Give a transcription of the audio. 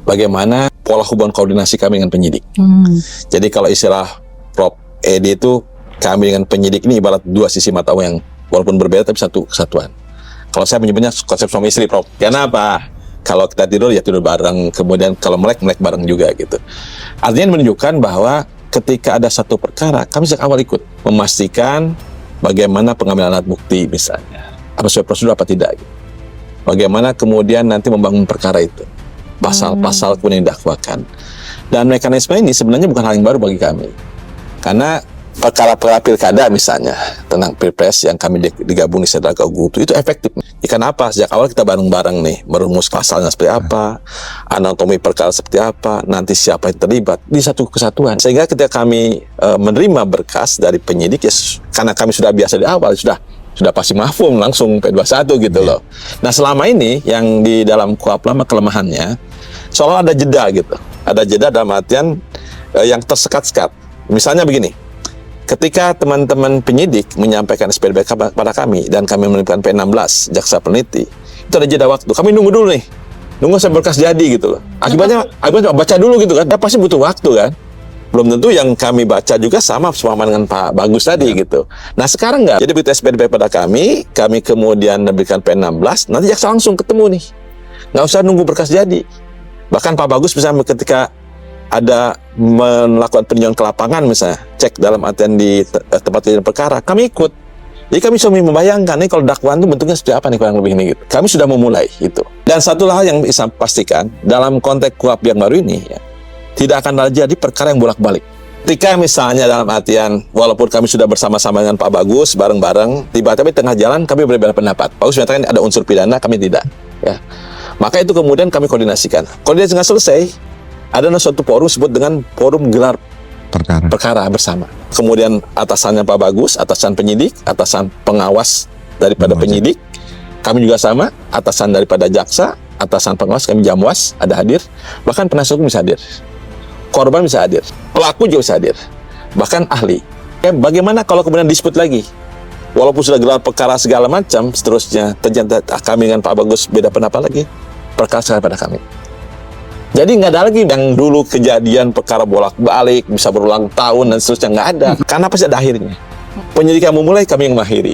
bagaimana pola hubungan koordinasi kami dengan penyidik. Jadi kalau istilah Prof. Edi itu, kami dengan penyidik ini ibarat dua sisi mata uang yang walaupun berbeda tapi satu kesatuan. Kalau saya menyebutnya konsep suami istri, Prof. Kenapa? Kalau kita tidur ya tidur bareng, kemudian kalau melek bareng juga gitu. Artinya menunjukkan bahwa ketika ada satu perkara, kami sejak awal ikut memastikan bagaimana pengambilan alat bukti misalnya, apa sesuai prosedur apa tidak. Gitu. Bagaimana kemudian nanti membangun perkara itu, pasal-pasal kemudian didakwakan. Dan mekanisme ini sebenarnya bukan hal yang baru bagi kami, karena perkara-perkara pilkada misalnya tentang pilpres yang kami digabung di Sentra Gakutu itu efektif. Kenapa? Sejak awal kita bareng-bareng nih merumus pasalnya seperti apa, anatomi perkara seperti apa, nanti siapa yang terlibat di satu kesatuan. Sehingga ketika kami menerima berkas dari penyidik ya, karena kami sudah biasa di awal sudah pasti mafhum langsung P21 gitu loh. Nah selama ini yang di dalam KUHP lama kelemahannya soal ada jeda gitu, ada jeda dalam artian yang tersekat-sekat. Misalnya begini. Ketika teman-teman penyidik menyampaikan SPDP kepada kami dan kami menemukan P16 jaksa peneliti, itu ada jeda waktu. Kami nunggu dulu nih, nunggu sampai berkas jadi gitu loh. Akibatnya baca dulu gitu kan. Ya pasti butuh waktu kan. Belum tentu yang kami baca juga sama dengan Pak Bagus tadi gitu. Nah sekarang enggak. Jadi begitu SPDP pada kami kemudian memberikan P16, nanti jaksa langsung ketemu nih. Nggak usah nunggu berkas jadi. Bahkan Pak Bagus misalnya ketika ada melakukan peninjauan ke lapangan misalnya, cek dalam artian di tempat kejadian perkara, kami ikut. Jadi kami sudah membayangkan nih kalau dakwaan itu bentuknya seperti apa nih kurang lebih ini gitu. Kami sudah memulai itu. Dan satu hal yang bisa pastikan dalam konteks KUHP yang baru ini ya, tidak akan terjadi perkara yang bolak-balik. Ketika misalnya dalam artian walaupun kami sudah bersama-sama dengan Pak Bagus bareng-bareng, tiba-tiba di tengah jalan kami berbeda pendapat. Pak Bagus menyatakan ada unsur pidana, kami tidak. Ya. Maka itu kemudian kami koordinasikan. Koordinasi nggak selesai. Ada suatu forum disebut dengan forum gelar perkara bersama. Kemudian atasannya Pak Bagus, atasan penyidik, atasan pengawas daripada penyidik. Kami juga sama, atasan daripada jaksa, atasan pengawas, kami jamwas, ada hadir. Bahkan penasihat hukum bisa hadir. Korban bisa hadir. Pelaku juga bisa hadir. Bahkan ahli. Bagaimana kalau kemudian disput lagi? Walaupun sudah gelar perkara segala macam, seterusnya ternyata kami dengan Pak Bagus beda pendapat lagi, perkara serahkan pada kami. Jadi nggak ada lagi yang dulu kejadian perkara bolak-balik bisa berulang tahun dan seterusnya, nggak ada. Karena pasti ada akhirnya. Penyidik yang memulai, kami yang mengakhiri.